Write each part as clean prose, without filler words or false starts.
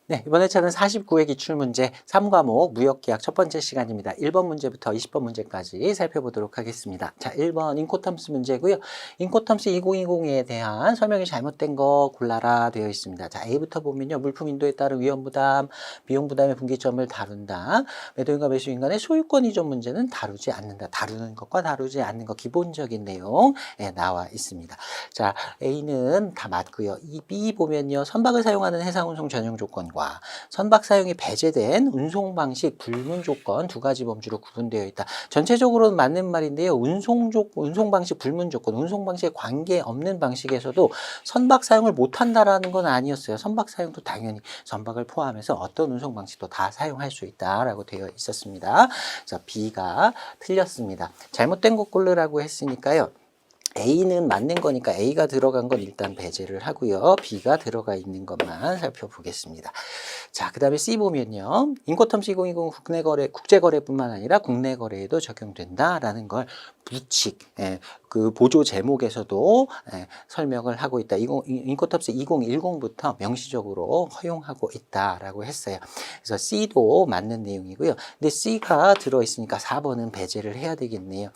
네, 이번 회차는 49회 기출문제 3과목 무역계약 첫 번째 시간입니다. 1번 문제부터 20번 문제까지 살펴보도록 하겠습니다. 자, 1번 인코텀스 문제고요. 인코텀스 2020에 대한 설명이 잘못된 거 골라라 되어 있습니다. 자, A부터 보면요. 물품 인도에 따른 위험 부담, 비용 부담의 분기점을 다룬다. 매도인과 매수인 간의 소유권 이전 문제는 다루지 않는다. 다루는 것과 다루지 않는 것 기본적인 내용 나와 있습니다. 자, A는 다 맞고요. 이 B 보면요. 선박을 사용하는 해상운송 전용 조건과 선박 사용이 배제된 운송 방식 불문 조건 두 가지 범주로 구분되어 있다. 전체적으로는 맞는 말인데요. 운송 방식 불문 조건, 운송 방식에 관계 없는 방식에서도 선박 사용을 못 한다라는 건 아니었어요. 선박 사용도 당연히 선박을 포함해서 어떤 운송 방식도 다 사용할 수 있다라고 되어 있었습니다. 그래서 B가 틀렸습니다. 잘못된 것 고르라고 했으니까요. A는 맞는 거니까 A가 들어간 건 일단 배제를 하고요. B가 들어가 있는 것만 살펴보겠습니다. 자, 그 다음에 C 보면요. 인코텀스 2020 국제거래뿐만 아니라 국내 거래에도 적용된다라는 걸 부칙, 그 보조 제목에서도 설명을 하고 있다. 인코텀스 2010부터 명시적으로 허용하고 있다라고 했어요. 그래서 C도 맞는 내용이고요. 근데 C가 들어있으니까 4번은 배제를 해야 되겠네요.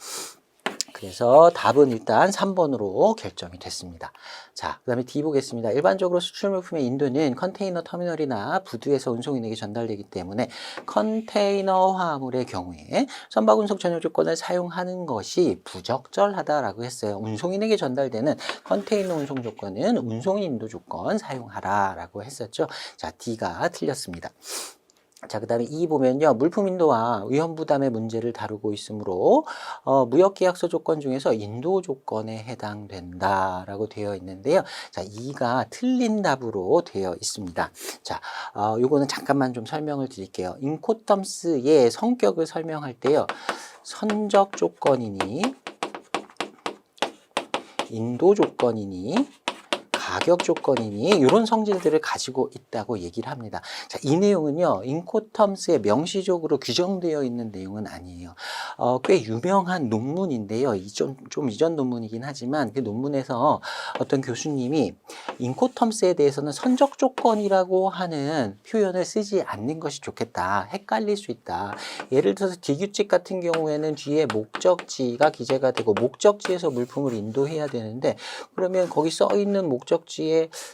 그래서 답은 일단 3번으로 결정이 됐습니다. 자, 그 다음에 D 보겠습니다. 일반적으로 수출 물품의 인도는 컨테이너 터미널이나 부두에서 운송인에게 전달되기 때문에 컨테이너 화물의 경우에 선박 운송 전용 조건을 사용하는 것이 부적절하다라고 했어요. 운송인에게 전달되는 컨테이너 운송 조건은 운송인 인도 조건 사용하라라고 했었죠. 자, D가 틀렸습니다. 자, 그 다음에 E 보면요. 물품 인도와 위험 부담의 문제를 다루고 있으므로 무역계약서 조건 중에서 인도 조건에 해당된다라고 되어 있는데요. 자, E가 틀린 답으로 되어 있습니다. 자, 요거는 잠깐만 좀 설명을 드릴게요. 인코텀스의 성격을 설명할 때요. 선적 조건이니 인도 조건이니 가격 조건이니 이런 성질들을 가지고 있다고 얘기를 합니다. 자, 이 내용은요. 인코텀스에 명시적으로 규정되어 있는 내용은 아니에요. 꽤 유명한 논문인데요. 좀 이전 논문이긴 하지만 그 논문에서 어떤 교수님이 인코텀스에 대해서는 선적 조건이라고 하는 표현을 쓰지 않는 것이 좋겠다. 헷갈릴 수 있다. 예를 들어서 D규칙 같은 경우에는 뒤에 목적지가 기재가 되고 목적지에서 물품을 인도해야 되는데 그러면 거기 써 있는 목적지에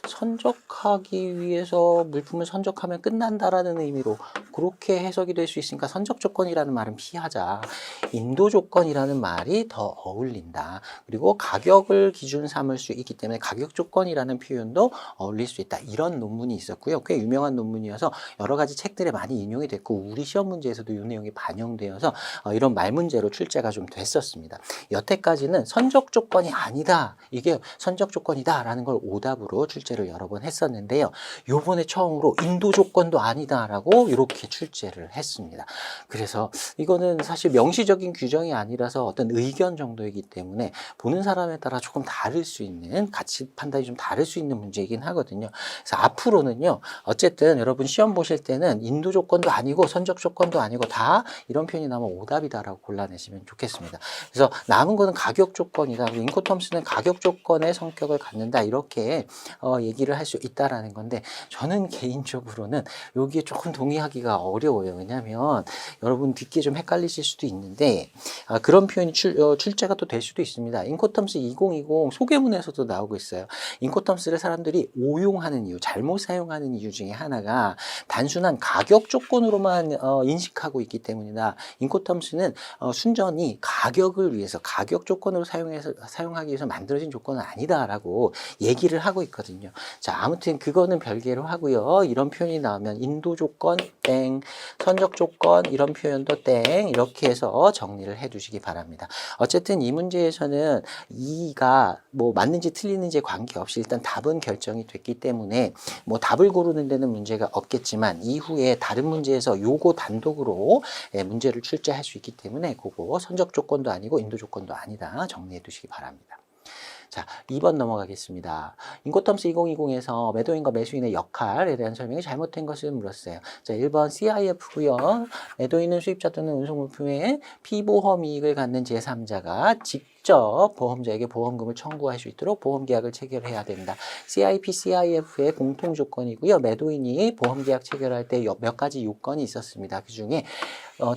선적하기 위해서 물품을 선적하면 끝난다라는 의미로 그렇게 해석이 될 수 있으니까 선적 조건이라는 말은 피하자. 인도 조건이라는 말이 더 어울린다. 그리고 가격을 기준 삼을 수 있기 때문에 가격 조건이라는 표현도 어울릴 수 있다. 이런 논문이 있었고요. 꽤 유명한 논문이어서 여러 가지 책들에 많이 인용이 됐고 우리 시험 문제에서도 이 내용이 반영되어서 이런 말 문제로 출제가 좀 됐었습니다. 여태까지는 선적 조건이 아니다. 이게 선적 조건이다라는 걸 오답으로 출제를 여러 번 했었는데요. 요번에 처음으로 인도 조건도 아니다라고 이렇게 출제를 했습니다. 그래서 이거는 사실 명시적인 규정이 아니라서 어떤 의견 정도이기 때문에 보는 사람에 따라 조금 다를 수 있는 가치 판단이 좀 다를 수 있는 문제이긴 하거든요. 그래서 앞으로는요. 어쨌든 여러분 시험 보실 때는 인도 조건도 아니고 선적 조건도 아니고 다 이런 표현이 나오면 오답이다라고 골라내시면 좋겠습니다. 그래서 남은 거는 가격 조건이다. 인코텀스는 가격 조건의 성격을 갖는다. 이렇게 얘기를 할 수 있다라는 건데 저는 개인적으로는 여기에 조금 동의하기가 어려워요. 왜냐하면 여러분 듣기에 좀 헷갈리실 수도 있는데 그런 표현이 출제가 또 될 수도 있습니다. 인코텀스 2020 소개문에서도 나오고 있어요. 인코텀스를 사람들이 오용하는 이유, 잘못 사용하는 이유 중에 하나가 단순한 가격 조건으로만 인식하고 있기 때문이다. 인코텀스는 순전히 가격을 위해서 가격 조건으로 사용하기 위해서 만들어진 조건은 아니다라고 얘기를 하고 있거든요. 자, 아무튼 그거는 별개로 하고요. 이런 표현이 나오면 인도 조건 땡, 선적 조건 이런 표현도 땡 이렇게 해서 정리를 해 두시기 바랍니다. 어쨌든 이 문제에서는 이가 뭐 맞는지 틀리는지 관계없이 일단 답은 결정이 됐기 때문에 뭐 답을 고르는 데는 문제가 없겠지만 이후에 다른 문제에서 요거 단독으로 문제를 출제할 수 있기 때문에 그거 선적 조건도 아니고 인도 조건도 아니다 정리해 두시기 바랍니다. 자, 2번 넘어가겠습니다. 인코텀스 2020에서 매도인과 매수인의 역할에 대한 설명이 잘못된 것을 물었어요. 자, 1번 CIF고요. 매도인은 수입자 또는 운송물품의 피보험 이익을 갖는 제3자가 직접 직접 보험자에게 보험금을 청구할 수 있도록 보험계약을 체결해야 된다. CIP, CIF의 공통 조건이고요. 매도인이 보험계약 체결할 때 몇 가지 요건이 있었습니다. 그 중에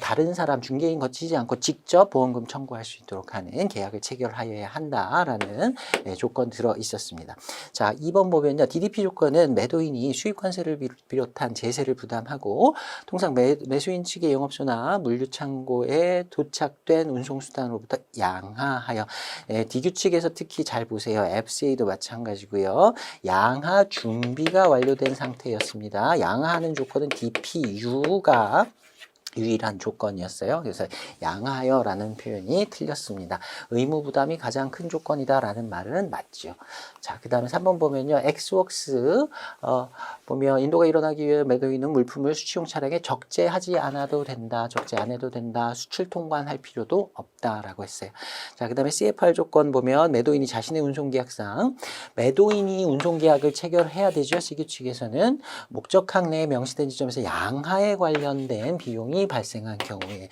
다른 사람 중개인 거치지 않고 직접 보험금 청구할 수 있도록 하는 계약을 체결하여야 한다라는 조건 들어 있었습니다. 자, 2번 보면요. DDP 조건은 매도인이 수입관세를 비롯한 제세를 부담하고 통상 매수인 측의 영업소나 물류창고에 도착된 운송수단으로부터 양하하여 DQ 측에서 특히 잘 보세요. FCA도 마찬가지고요. 양하 준비가 완료된 상태였습니다. 양하하는 조건은 DPU가 유일한 조건이었어요. 그래서 양하여라는 표현이 틀렸습니다. 의무 부담이 가장 큰 조건이다라는 말은 맞죠. 자, 그 다음에 3번 보면요. 엑스웍스 보면 인도가 일어나기 위해 매도인은 물품을 수치용 차량에 적재하지 않아도 된다. 적재 안 해도 된다. 수출 통관할 필요도 없다라고 했어요. 자, 그 다음에 CFR 조건 보면 매도인이 자신의 운송계약상 매도인이 운송계약을 체결해야 되죠. CQ 측에서는 목적항 내에 명시된 지점에서 양하에 관련된 비용이 발생한 경우에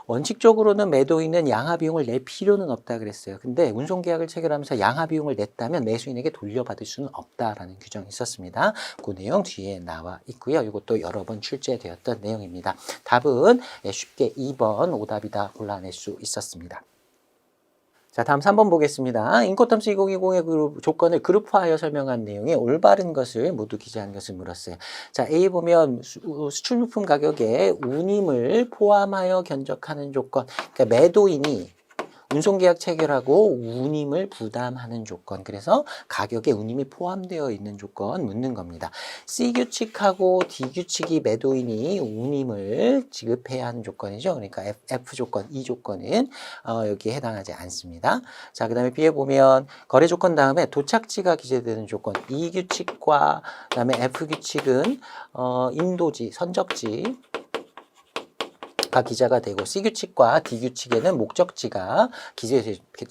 원칙적으로는 매도인은 양하 비용을 낼 필요는 없다 그랬어요. 근데 운송계약을 체결하면서 양하 비용을 냈다면 매수인에게 돌려받을 수는 없다라는 규정이 있었습니다. 그 내용 뒤에 나와 있고요. 이것도 여러 번 출제되었던 내용입니다. 답은 쉽게 2번 오답이다 골라낼 수 있었습니다. 자, 다음 3번 보겠습니다. 인코텀스 2020의 조건을 그룹화하여 설명한 내용에 올바른 것을 모두 기재한 것을 물었어요. 자, A 보면 수출물품 가격에 운임을 포함하여 견적하는 조건. 그러니까 매도인이 운송계약 체결하고 운임을 부담하는 조건. 그래서 가격에 운임이 포함되어 있는 조건 묻는 겁니다. C규칙하고 D규칙이 매도인이 운임을 지급해야 하는 조건이죠. 그러니까 F조건, E조건은 여기에 해당하지 않습니다. 자, 그 다음에 B에 보면 거래 조건 다음에 도착지가 기재되는 조건. E규칙과 그 다음에 F규칙은 인도지, 선적지 가 기재가 되고 C규칙과 D규칙에는 목적지가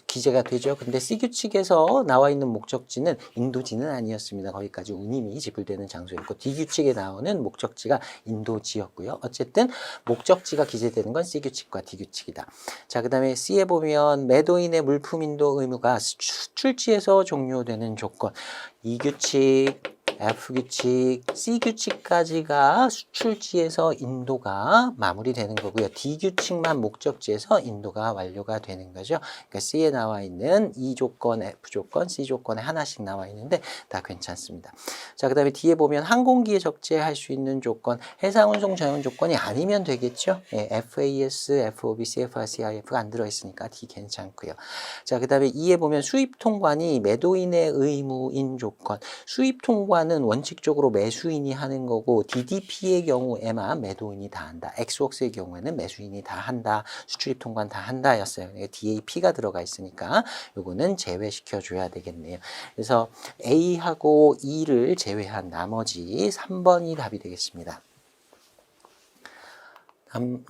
기재가 되죠. 근데 C규칙에서 나와 있는 목적지는 인도지는 아니었습니다. 거기까지 운임이 지불되는 장소였고 D규칙에 나오는 목적지가 인도지였고요. 어쨌든 목적지가 기재되는 건 C규칙과 D규칙이다. 자, 그 다음에 C에 보면 매도인의 물품 인도 의무가 수출지에서 종료되는 조건. E규칙, F규칙, C규칙까지가 수출지에서 인도가 마무리되는 거고요. D규칙만 목적지에서 인도가 완료가 되는 거죠. 그러니까 C에 나와 있는 E조건, F조건, C조건에 하나씩 나와 있는데 다 괜찮습니다. 자, 그 다음에 D에 보면 항공기에 적재할 수 있는 조건, 해상운송 전용 조건이 아니면 되겠죠. FAS, FOB, CFR, CIF가 안 들어있으니까 D 괜찮고요. 자, 그 다음에 E에 보면 수입통관이 매도인의 의무인 조건, 수입통관 는 원칙적으로 매수인이 하는 거고 DDP의 경우에만 매도인이 다 한다. 엑스웍스의 경우에는 매수인이 다 한다. 수출입 통관 다 한다 였어요. DAP가 들어가 있으니까 요거는 제외시켜 줘야 되겠네요. 그래서 A하고 E를 제외한 나머지 3번이 답이 되겠습니다.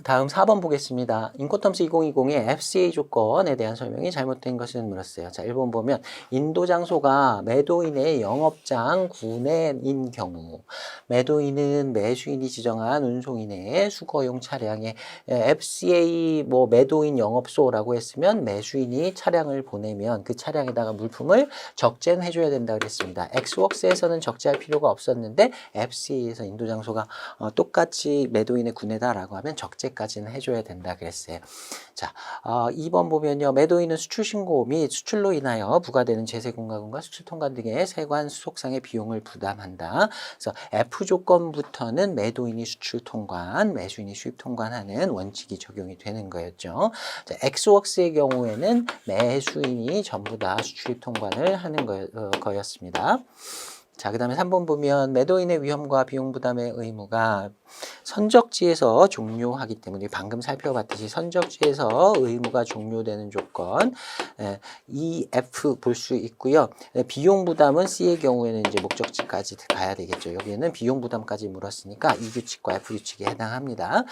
다음 4번 보겠습니다. 인코텀스 2020의 FCA 조건에 대한 설명이 잘못된 것을 물었어요. 자, 1번 보면 인도 장소가 매도인의 영업장 구내인 경우 매도인은 매수인이 지정한 운송인의 수거용 차량에 FCA 매도인 영업소라고 했으면 매수인이 차량을 보내면 그 차량에다가 물품을 적재는 해줘야 된다 그랬습니다. 엑스웍스에서는 적재할 필요가 없었는데 FCA에서 인도 장소가 똑같이 매도인의 구내다라고 하면 적재까지는 해줘야 된다 그랬어요. 자, 2번 보면요. 매도인은 수출 신고 및 수출로 인하여 부과되는 제세 공과금과 수출 통관 등의 세관 수속상의 비용을 부담한다. 그래서 F 조건부터는 매도인이 수출 통관, 매수인이 수입 통관하는 원칙이 적용이 되는 거였죠. 자, 엑스웍스의 경우에는 매수인이 전부 다 수출입 통관을 하는 거였습니다. 자, 그 다음에 3번 보면 매도인의 위험과 비용 부담의 의무가 선적지에서 종료하기 때문에 방금 살펴봤듯이 선적지에서 의무가 종료되는 조건 EF 볼 수 있고요. 비용 부담은 C의 경우에는 이제 목적지까지 가야 되겠죠. 여기에는 비용 부담까지 물었으니까 E 규칙과 F 규칙에 해당합니다.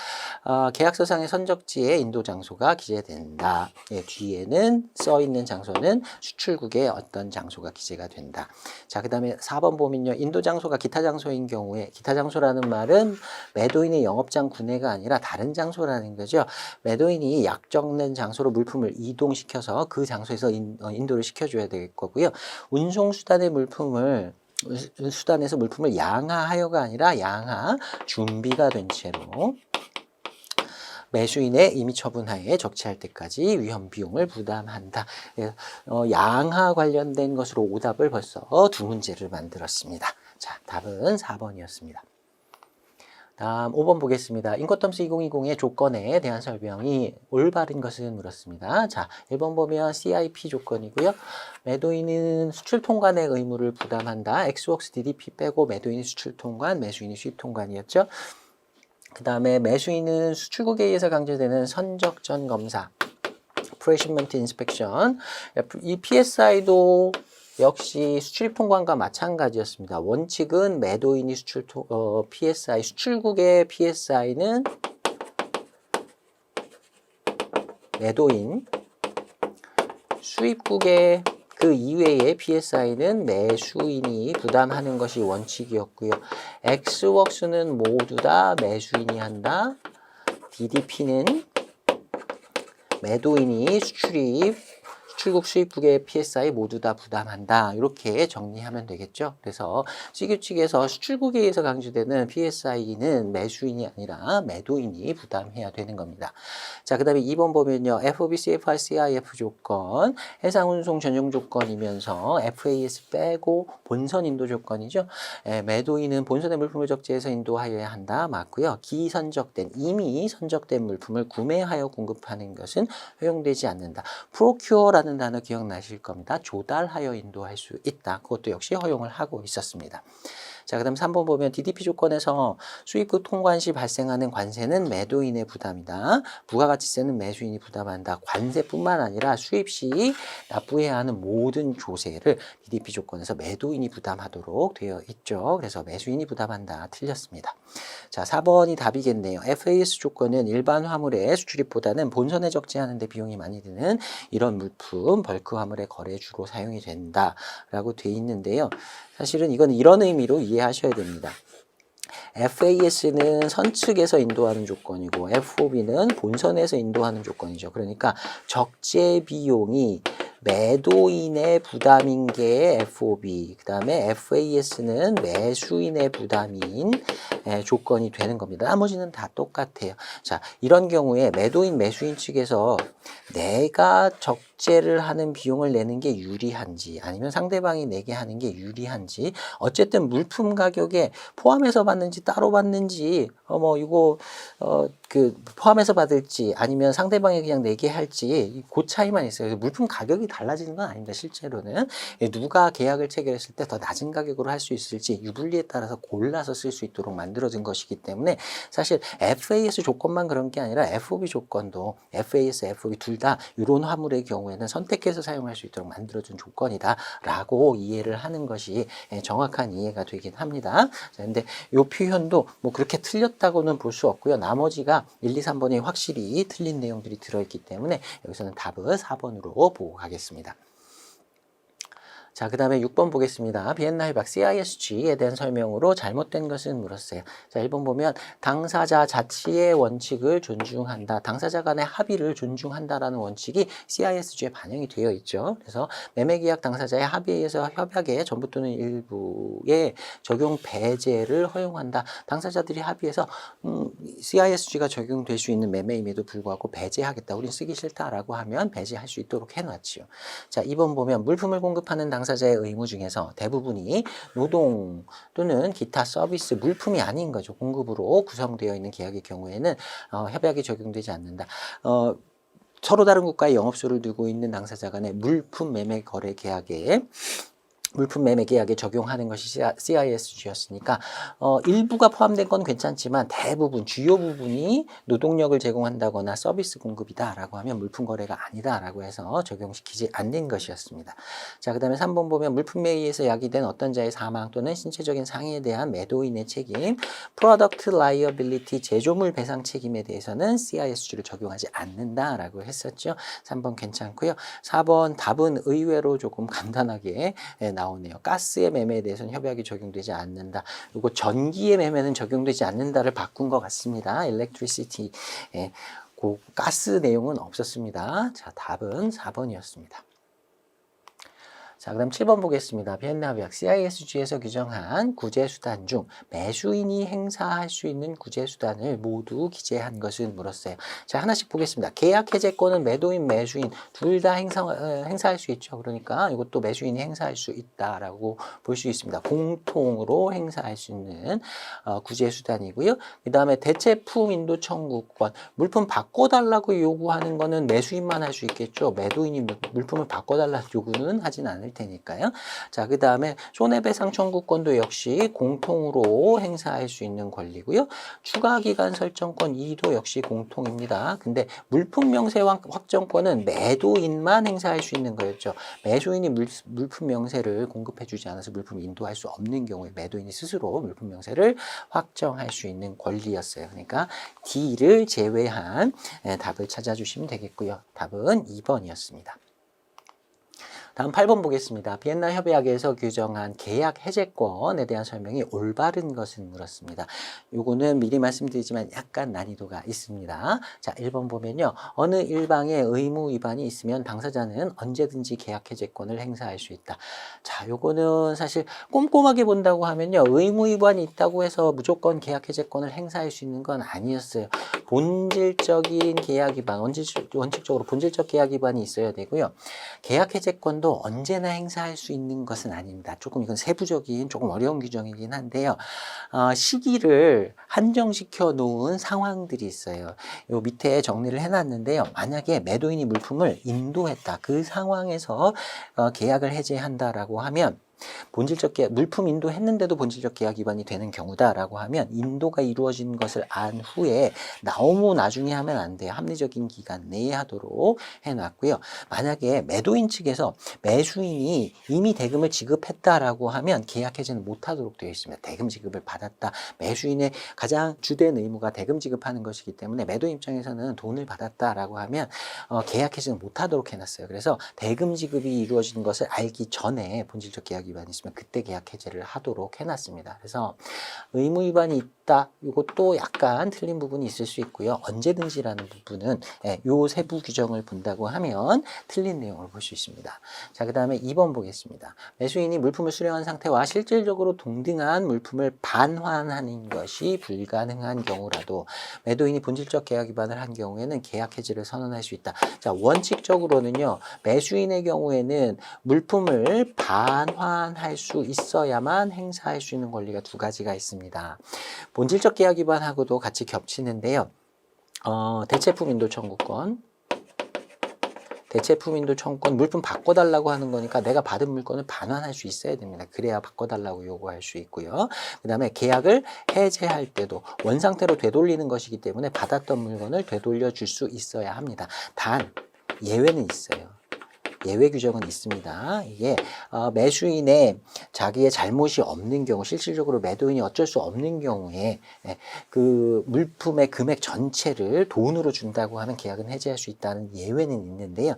계약서상의 선적지에 인도 장소가 기재된다. 뒤에는 써 있는 장소는 수출국의 어떤 장소가 기재가 된다. 자, 그 다음에 4번 4번 보면요. 인도 장소가 기타 장소인 경우에 기타 장소라는 말은 매도인의 영업장 구내가 아니라 다른 장소라는 거죠. 매도인이 약정된 장소로 물품을 이동시켜서 그 장소에서 인도를 시켜줘야 될 거고요. 운송수단의 수단에서 물품을 양하하여가 아니라 양하 준비가 된 채로 매수인의 임의 처분하에 적치할 때까지 위험 비용을 부담한다. 양하 관련된 것으로 오답을 벌써 두 문제를 만들었습니다. 자, 답은 4번이었습니다. 다음 5번 보겠습니다. 인코텀스 2020의 조건에 대한 설명이 올바른 것은 물었습니다. 자, 1번 보면 CIP 조건이고요. 매도인은 수출 통관의 의무를 부담한다. XWORKS DDP 빼고 매도인이 수출 통관, 매수인이 수입 통관이었죠. 그 다음에 매수인은 수출국에 의해서 강제되는 선적전 검사, Pre-Shipment Inspection. 이 PSI도 역시 수출입 통관과 마찬가지였습니다. 원칙은 매도인이 PSI, 수출국의 PSI는 매도인, 수입국의 그 이외의 PSI는 매수인이 부담하는 것이 원칙이었고요. XWORKS는 모두 다 매수인이 한다. DDP는 매도인이 수출국, 수입국의 PSI 모두 다 부담한다. 이렇게 정리하면 되겠죠. 그래서 C규칙에서 수출국에 의해서 강조되는 PSI는 매수인이 아니라 매도인이 부담해야 되는 겁니다. 자, 그 다음에 2번 보면요. FOB, CFR, CIF 조건, 해상운송 전용 조건이면서 FAS 빼고 본선 인도 조건이죠. 매도인은 본선의 물품을 적재해서 인도하여야 한다. 맞고요. 이미 선적된 물품을 구매하여 공급하는 것은 허용되지 않는다. procure라는 단어 기억나실 겁니다. 조달하여 인도할 수 있다. 그것도 역시 허용을 하고 있었습니다. 자, 그 다음 3번 보면 DDP 조건에서 수입국 통관 시 발생하는 관세는 매도인의 부담이다. 부가가치세는 매수인이 부담한다. 관세뿐만 아니라 수입 시 납부해야 하는 모든 조세를 DDP 조건에서 매도인이 부담하도록 되어 있죠. 그래서 매수인이 부담한다. 틀렸습니다. 자, 4번이 답이겠네요. FAS 조건은 일반 화물의 수출입보다는 본선에 적재하는 데 비용이 많이 드는 이런 물품, 벌크 화물의 거래에 주로 사용이 된다라고 돼 있는데요. 사실은 이건 이런 의미로 이해하셔야 됩니다. FAS는 선측에서 인도하는 조건이고 FOB는 본선에서 인도하는 조건이죠. 그러니까 적재 비용이 매도인의 부담인 게 FOB, 그 다음에 FAS는 매수인의 부담인 조건이 되는 겁니다. 나머지는 다 똑같아요. 자, 이런 경우에 매도인, 매수인 측에서 내가 적재를 하는 비용을 내는 게 유리한지 아니면 상대방이 내게 하는 게 유리한지 어쨌든 물품 가격에 포함해서 받는지 따로 받는지 포함해서 받을지 아니면 상대방이 그냥 내게 할지 그 차이만 있어요. 물품 가격이 달라지는 건 아닙니다. 실제로는 누가 계약을 체결했을 때 더 낮은 가격으로 할 수 있을지 유불리에 따라서 골라서 쓸 수 있도록 만들어진 것이기 때문에 사실 FAS 조건만 그런 게 아니라 FOB 조건도 FAS, FOB 둘 다 이런 화물의 경우에는 선택해서 사용할 수 있도록 만들어준 조건이다 라고 이해를 하는 것이 정확한 이해가 되긴 합니다. 근데 이 표현도 뭐 그렇게 틀렸다고는 볼 수 없고요. 나머지가 1, 2, 3번이 확실히 틀린 내용들이 들어있기 때문에 여기서는 답은 4번으로 보고 가겠습니다. 자, 그 다음에 6번 보겠습니다. 비엔나 협약 CISG에 대한 설명으로 잘못된 것은 물었어요. 자, 1번 보면 당사자 자치의 원칙을 존중한다. 당사자 간의 합의를 존중한다라는 원칙이 CISG에 반영이 되어 있죠. 그래서 매매계약 당사자의 합의에 의해서 협약의 전부 또는 일부의 적용 배제를 허용한다. 당사자들이 합의해서 CISG가 적용될 수 있는 매매임에도 불구하고 배제하겠다. 우린 쓰기 싫다라고 하면 배제할 수 있도록 해놨지요. 자, 2번 보면 물품을 공급하는 당사자의 의무 중에서 대부분이 노동 또는 기타 서비스 물품이 아닌 거죠. 공급으로 구성되어 있는 계약의 경우에는 협약이 적용되지 않는다. 서로 다른 국가의 영업소를 두고 있는 당사자 간의 물품 매매 거래 계약에 물품 매매 계약에 적용하는 것이 CISG였으니까 일부가 포함된 건 괜찮지만 대부분 주요 부분이 노동력을 제공한다거나 서비스 공급이다라고 하면 물품 거래가 아니다라고 해서 적용시키지 않는 것이었습니다. 자, 그다음에 3번 보면 물품에 의해서 야기된 어떤 자의 사망 또는 신체적인 상해에 대한 매도인의 책임, Product Liability 제조물 배상 책임에 대해서는 CISG를 적용하지 않는다라고 했었죠. 3번 괜찮고요. 4번 답은 의외로 조금 간단하게 나오네요. 가스의 매매에 대해서는 협약이 적용되지 않는다. 그리고 전기의 매매는 적용되지 않는다를 바꾼 것 같습니다. electricity. 예, 그 가스 내용은 없었습니다. 자, 답은 4번이었습니다. 자, 그럼 7번 보겠습니다. 비엔나 협약 CISG에서 규정한 구제수단 중 매수인이 행사할 수 있는 구제수단을 모두 기재한 것은 물었어요. 자, 하나씩 보겠습니다. 계약 해제권은 매도인, 매수인 둘 다 행사할 수 있죠. 그러니까 이것도 매수인이 행사할 수 있다라고 볼 수 있습니다. 공통으로 행사할 수 있는 구제수단이고요. 그 다음에 대체품 인도 청구권, 물품 바꿔달라고 요구하는 거는 매수인만 할 수 있겠죠. 매도인이 물품을 바꿔달라는 요구는 하진 않을 테니까요. 자, 그 다음에 손해배상 청구권도 역시 공통으로 행사할 수 있는 권리고요. 추가기간 설정권 2도 역시 공통입니다. 근데 물품 명세 확정권은 매도인만 행사할 수 있는 거였죠. 매수인이 물품 명세를 공급해주지 않아서 물품을 인도할 수 없는 경우에 매도인이 스스로 물품 명세를 확정할 수 있는 권리였어요. 그러니까 D를 제외한 답을 찾아주시면 되겠고요. 답은 2번이었습니다. 다음 8번 보겠습니다. 비엔나 협약에서 규정한 계약 해제권에 대한 설명이 올바른 것은 물었습니다. 요거는 미리 말씀드리지만 약간 난이도가 있습니다. 자, 1번 보면요. 어느 일방의 의무 위반이 있으면 당사자는 언제든지 계약 해제권을 행사할 수 있다. 자, 요거는 사실 꼼꼼하게 본다고 하면요. 의무 위반이 있다고 해서 무조건 계약 해제권을 행사할 수 있는 건 아니었어요. 본질적인 계약 위반, 원칙적으로 본질적 계약 위반이 있어야 되고요. 계약 해제권도 언제나 행사할 수 있는 것은 아닙니다. 조금 이건 세부적인 조금 어려운 규정이긴 한데요. 시기를 한정시켜 놓은 상황들이 있어요. 요 밑에 정리를 해놨는데요. 만약에 매도인이 물품을 인도했다. 그 상황에서 계약을 해제한다라고 하면 본질적 계약, 물품 인도했는데도 본질적 계약 위반이 되는 경우다라고 하면 인도가 이루어진 것을 안 후에 너무 나중에 하면 안 돼요. 합리적인 기간 내에 하도록 해놨고요. 만약에 매도인 측에서 매수인이 이미 대금을 지급했다라고 하면 계약 해제는 못하도록 되어 있습니다. 대금 지급을 받았다. 매수인의 가장 주된 의무가 대금 지급하는 것이기 때문에 매도인 입장에서는 돈을 받았다라고 하면 계약 해제는 못하도록 해놨어요. 그래서 대금 지급이 이루어진 것을 알기 전에 본질적 계약 위반이 있으면 그때 계약 해제를 하도록 해놨습니다. 그래서 의무 위반이 있다. 이것도 약간 틀린 부분이 있을 수 있고요. 언제든지라는 부분은 요 세부 규정을 본다고 하면 틀린 내용을 볼 수 있습니다. 자, 그 다음에 2번 보겠습니다. 매수인이 물품을 수령한 상태와 실질적으로 동등한 물품을 반환하는 것이 불가능한 경우라도 매도인이 본질적 계약 위반을 한 경우에는 계약 해지를 선언할 수 있다. 자, 원칙적으로는요. 매수인의 경우에는 물품을 반환할 수 있어야만 행사할 수 있는 권리가 두 가지가 있습니다. 본질적 계약 위반하고도 같이 겹치는데요. 대체품 인도 청구권, 대체품 인도 청구권, 물품 바꿔달라고 하는 거니까 내가 받은 물건을 반환할 수 있어야 됩니다. 그래야 바꿔달라고 요구할 수 있고요. 그 다음에 계약을 해제할 때도 원상태로 되돌리는 것이기 때문에 받았던 물건을 되돌려 줄 수 있어야 합니다. 단 예외는 있어요. 예외 규정은 있습니다. 이게 매수인의 자기의 잘못이 없는 경우, 실질적으로 매도인이 어쩔 수 없는 경우에 그 물품의 금액 전체를 돈으로 준다고 하면 계약은 해지할 수 있다는 예외는 있는데요.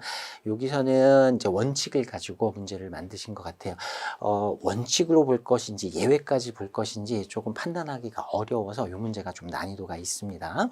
여기서는 이제 원칙을 가지고 문제를 만드신 것 같아요. 원칙으로 볼 것인지 예외까지 볼 것인지 조금 판단하기가 어려워서 이 문제가 좀 난이도가 있습니다.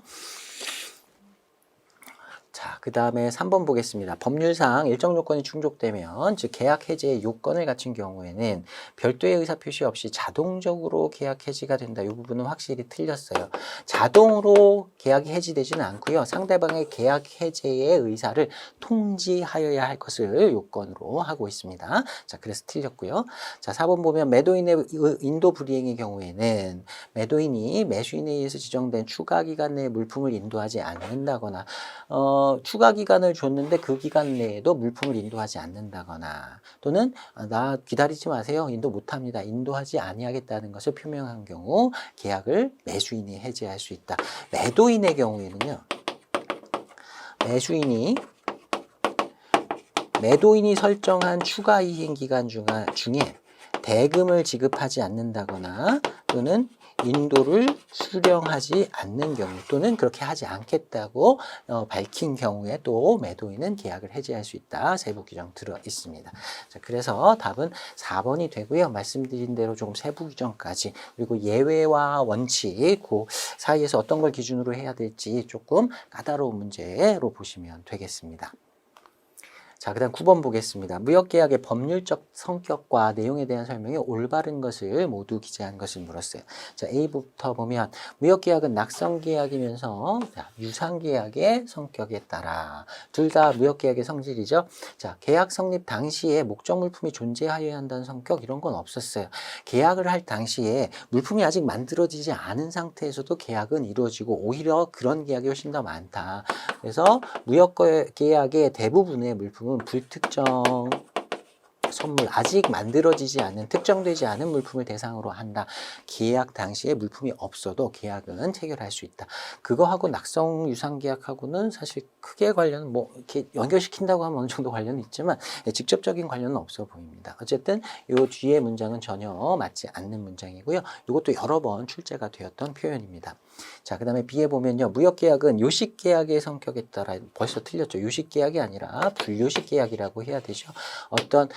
자, 그 다음에 3번 보겠습니다. 법률상 일정 요건이 충족되면, 즉 계약 해지의 요건을 갖춘 경우에는 별도의 의사표시 없이 자동적으로 계약 해지가 된다. 이 부분은 확실히 틀렸어요. 자동으로 계약이 해지되지는 않고요. 상대방의 계약 해지의 의사를 통지하여야 할 것을 요건으로 하고 있습니다. 자, 그래서 틀렸고요. 자, 4번 보면 매도인의 인도 불이행의 경우에는 매도인이 매수인에 의해서 지정된 추가 기간 내에 물품을 인도하지 않는다거나 추가 기간을 줬는데 그 기간 내에도 물품을 인도하지 않는다거나 또는 나 기다리지 마세요. 인도 못합니다. 인도하지 아니하겠다는 것을 표명한 경우 계약을 매수인이 해지할 수 있다. 매도인의 경우에는요. 매도인이 설정한 추가 이행 기간 중에 대금을 지급하지 않는다거나 또는 인도를 수령하지 않는 경우 또는 그렇게 하지 않겠다고 밝힌 경우에 또 매도인은 계약을 해지할 수 있다. 세부 규정 들어 있습니다. 자, 그래서 답은 4번이 되고요. 말씀드린 대로 조금 세부 규정까지 그리고 예외와 원칙 그 사이에서 어떤 걸 기준으로 해야 될지 조금 까다로운 문제로 보시면 되겠습니다. 자, 그 다음 9번 보겠습니다. 무역계약의 법률적 성격과 내용에 대한 설명이 올바른 것을 모두 기재한 것을 물었어요. 자, A부터 보면 무역계약은 낙성계약이면서 유상계약의 성격에 따라 둘 다 무역계약의 성질이죠. 자, 계약 성립 당시에 목적 물품이 존재하여야 한다는 성격 이런 건 없었어요. 계약을 할 당시에 물품이 아직 만들어지지 않은 상태에서도 계약은 이루어지고 오히려 그런 계약이 훨씬 더 많다. 그래서 무역계약의 대부분의 물품은 불특정 선물, 아직 만들어지지 않은 특정되지 않은 물품을 대상으로 한다. 계약 당시에 물품이 없어도 계약은 체결할 수 있다. 그거하고 낙성 유상 계약하고는 사실 크게 관련은 뭐 이렇게 연결시킨다고 하면 어느 정도 관련은 있지만 직접적인 관련은 없어 보입니다. 어쨌든 이 뒤에 문장은 전혀 맞지 않는 문장이고요. 이것도 여러 번 출제가 되었던 표현입니다. 자, 그 다음에 B에 보면요. 무역계약은 요식계약의 성격에 따라 벌써 틀렸죠. 요식계약이 아니라 불요식계약이라고 해야 되죠. 어떤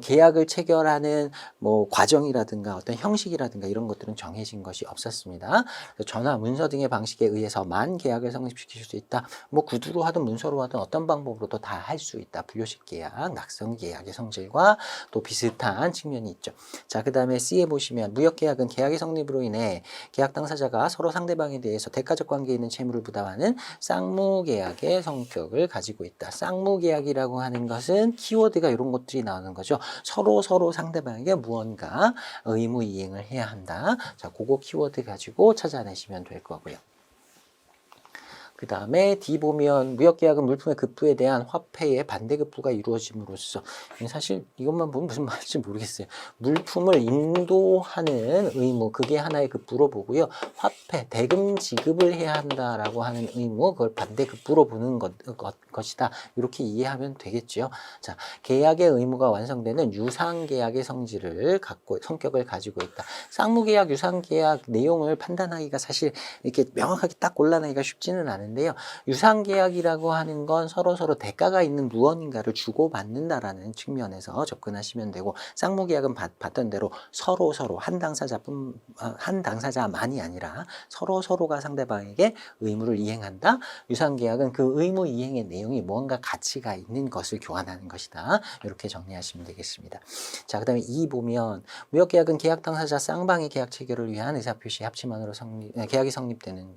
계약을 체결하는 뭐 과정이라든가 어떤 형식이라든가 이런 것들은 정해진 것이 없었습니다. 전화, 문서 등의 방식에 의해서만 계약을 성립시킬 수 있다. 뭐 구두로 하든 문서로 하든 어떤 방법으로도 다 할 수 있다. 불요식계약, 낙성계약의 성질과 또 비슷한 측면이 있죠. 자, 그 다음에 C에 보시면 무역계약은 계약의 성립으로 인해 계약 당사자가 서로 상대방에 대해서 대가적 관계에 있는 채무를 부담하는 쌍무계약의 성격을 가지고 있다. 쌍무계약이라고 하는 것은 키워드가 이런 것들이 나오는 거죠. 서로 상대방에게 무언가 의무 이행을 해야 한다. 자, 그거 키워드 가지고 찾아내시면 될 거고요. 그 다음에 D 보면 무역계약은 물품의 급부에 대한 화폐의 반대급부가 이루어짐으로써 사실 이것만 보면 무슨 말인지 모르겠어요. 물품을 인도하는 의무 그게 하나의 급부로 보고요. 화폐 대금 지급을 해야 한다라고 하는 의무 그걸 반대급부로 보는 것이다. 이렇게 이해하면 되겠죠. 자, 계약의 의무가 완성되는 유상계약의 성격을 가지고 있다. 쌍무계약, 유상계약 내용을 판단하기가 사실 이렇게 명확하게 딱 골라내기가 쉽지는 않은데요. 유상계약이라고 하는 건 서로 대가가 있는 무언가를 주고받는다라는 측면에서 접근하시면 되고 쌍무계약은 봤던 대로 서로 한 당사자만이 아니라 서로가 상대방에게 의무를 이행한다. 유상계약은 그 의무 이행의 내용이 무언가 가치가 있는 것을 교환하는 것이다. 이렇게 정리하시면 되겠습니다. 자, 그 다음에 2 보면 무역계약은 계약 당사자 쌍방의 계약 체결을 위한 의사표시 합치만으로 계약이 성립되는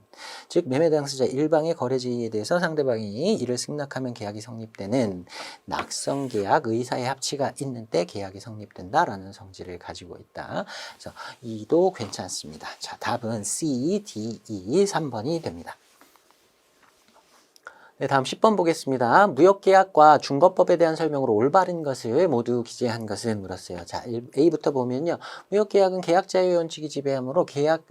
즉 매매 당사자 일방의 거래 지위에 대해서 상대방이 이를 승낙하면 계약이 성립되는 낙성계약 의사의 합치가 있는 때 계약이 성립된다라는 성질을 가지고 있다. 그래서 이도 괜찮습니다. 자, 답은 C, D, E, 3번이 됩니다. 네, 다음 10번 보겠습니다. 무역계약과 중거법에 대한 설명으로 올바른 것을 모두 기재한 것을 물었어요. 자, A부터 보면요. 무역계약은 계약 자유 원칙이 지배하므로 계약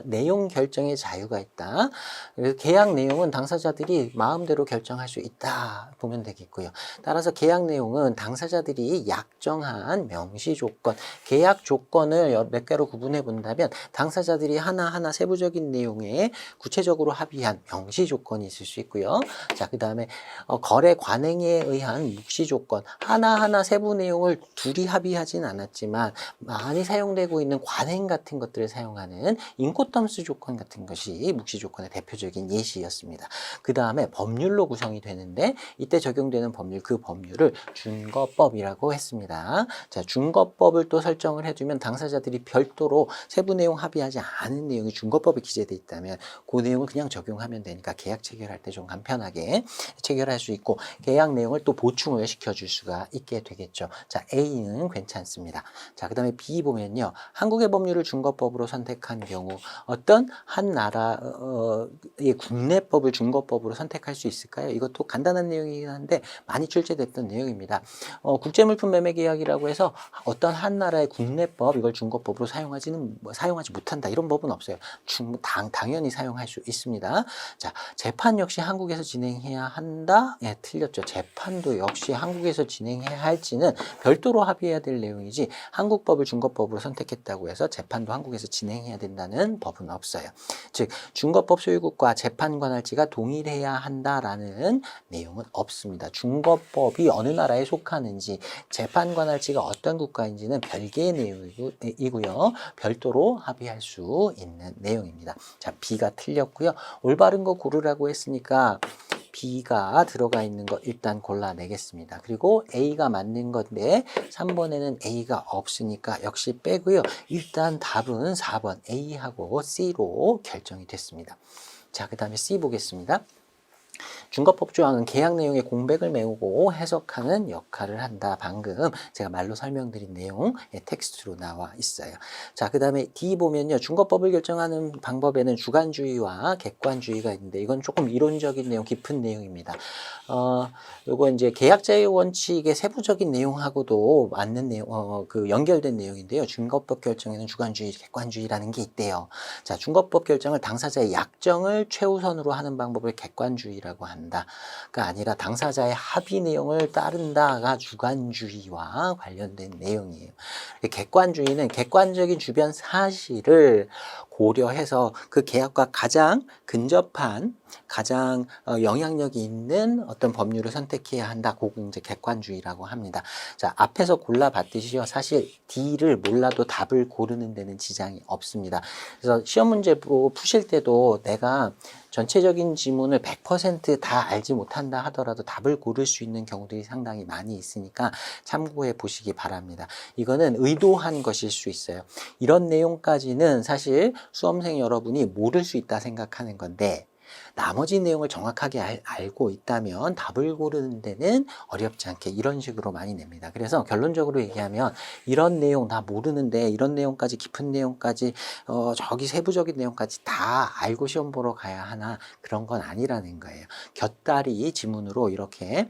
내용 결정의 자유가 있다. 그래서 계약 내용은 당사자들이 마음대로 결정할 수 있다 보면 되겠고요. 따라서 계약 내용은 당사자들이 약정한 명시 조건, 계약 조건을 몇 개로 구분해 본다면 당사자들이 하나하나 세부적인 내용에 구체적으로 합의한 명시 조건이 있을 수 있고요. 자, 그 다음에 거래 관행에 의한 묵시 조건 하나하나 세부 내용을 둘이 합의하진 않았지만 많이 사용되고 있는 관행 같은 것들을 사용하는 인코텀스 조건 같은 것이 묵시 조건의 대표적인 예시였습니다. 그 다음에 법률로 구성이 되는데 이때 적용되는 법률 그 법률을 준거법이라고 했습니다. 자, 준거법을 또 설정을 해두면 당사자들이 별도로 세부 내용 합의하지 않은 내용이 준거법에 기재되어 있다면 그 내용을 그냥 적용하면 되니까 계약 체결할 때 좀 간편하게 체결할 수 있고 계약 내용을 또 보충을 시켜줄 수가 있게 되겠죠. 자, A는 괜찮습니다. 자, 그 다음에 B 보면요. 한국의 법률을 준거법으로 선택한 경우 어떤 한 나라의 국내법을 준거법으로 선택할 수 있을까요? 이것도 간단한 내용이긴 한데 많이 출제됐던 내용입니다. 국제물품 매매 계약이라고 해서 어떤 한 나라의 국내법 이걸 준거법으로 사용하지 못한다 이런 법은 없어요. 당연히 사용할 수 있습니다. 자, 재판 역시 한국에서 진행 진행해야 한다? 예, 틀렸죠. 재판도 역시 한국에서 진행해야 할지는 별도로 합의해야 될 내용이지 한국법을 중거법으로 선택했다고 해서 재판도 한국에서 진행해야 된다는 법은 없어요. 즉 중거법 소유국과 재판관할지가 동일해야 한다라는 내용은 없습니다. 중거법이 어느 나라에 속하는지 재판관할지가 어떤 국가인지는 별개의 내용이고요. 별도로 합의할 수 있는 내용입니다. 자, B가 틀렸고요. 올바른 거 고르라고 했으니까 B가 들어가 있는 거 일단 골라내겠습니다. 그리고 A가 맞는 건데 3번에는 A가 없으니까 역시 빼고요. 일단 답은 4번 A하고 C로 결정이 됐습니다. 자, 그 다음에 C 보겠습니다. 중거법 조항은 계약 내용의 공백을 메우고 해석하는 역할을 한다. 방금 제가 말로 설명드린 내용 텍스트로 나와 있어요. 자, 그 다음에 D 보면요. 중거법을 결정하는 방법에는 주관주의와 객관주의가 있는데 이건 조금 이론적인 내용, 깊은 내용입니다. 요거 이제 계약자의 원칙의 세부적인 내용하고도 맞는 내용, 연결된 내용인데요. 중거법 결정에는 주관주의, 객관주의라는 게 있대요. 자, 중거법 결정을 당사자의 약정을 최우선으로 하는 방법을 객관주의라고 한다가 아니라 당사자의 합의 내용을 따른다가 주관주의와 관련된 내용이에요. 객관주의는 객관적인 주변 사실을 고려해서 그 계약과 가장 근접한 가장 영향력이 있는 어떤 법률을 선택해야 한다. 그거 이제 객관주의라고 합니다. 자, 앞에서 골라봤듯이요. 사실 D를 몰라도 답을 고르는 데는 지장이 없습니다. 그래서 시험 문제 푸실 때도 내가 전체적인 지문을 100% 알지 못한다 하더라도 답을 고를 수 있는 경우들이 상당히 많이 있으니까 참고해 보시기 바랍니다. 이거는 의도한 것일 수 있어요. 이런 내용까지는 사실 수험생 여러분이 모를 수 있다 생각하는 건데 나머지 내용을 정확하게 알고 있다면 답을 고르는 데는 어렵지 않게 이런 식으로 많이 냅니다. 그래서 결론적으로 얘기하면 이런 내용 다 모르는데 이런 내용까지 깊은 내용까지 저기 세부적인 내용까지 다 알고 시험 보러 가야 하나 그런 건 아니라는 거예요. 곁다리 지문으로 이렇게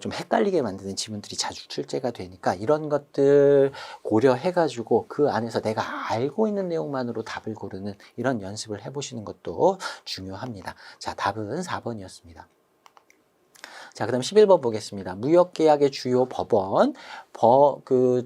좀 헷갈리게 만드는 지문들이 자주 출제가 되니까 이런 것들 고려해가지고 그 안에서 내가 알고 있는 내용만으로 답을 고르는 이런 연습을 해보시는 것도 중요합니다. 자, 답은 4번이었습니다. 자, 그 다음 11번 보겠습니다. 무역계약의 주요 법원,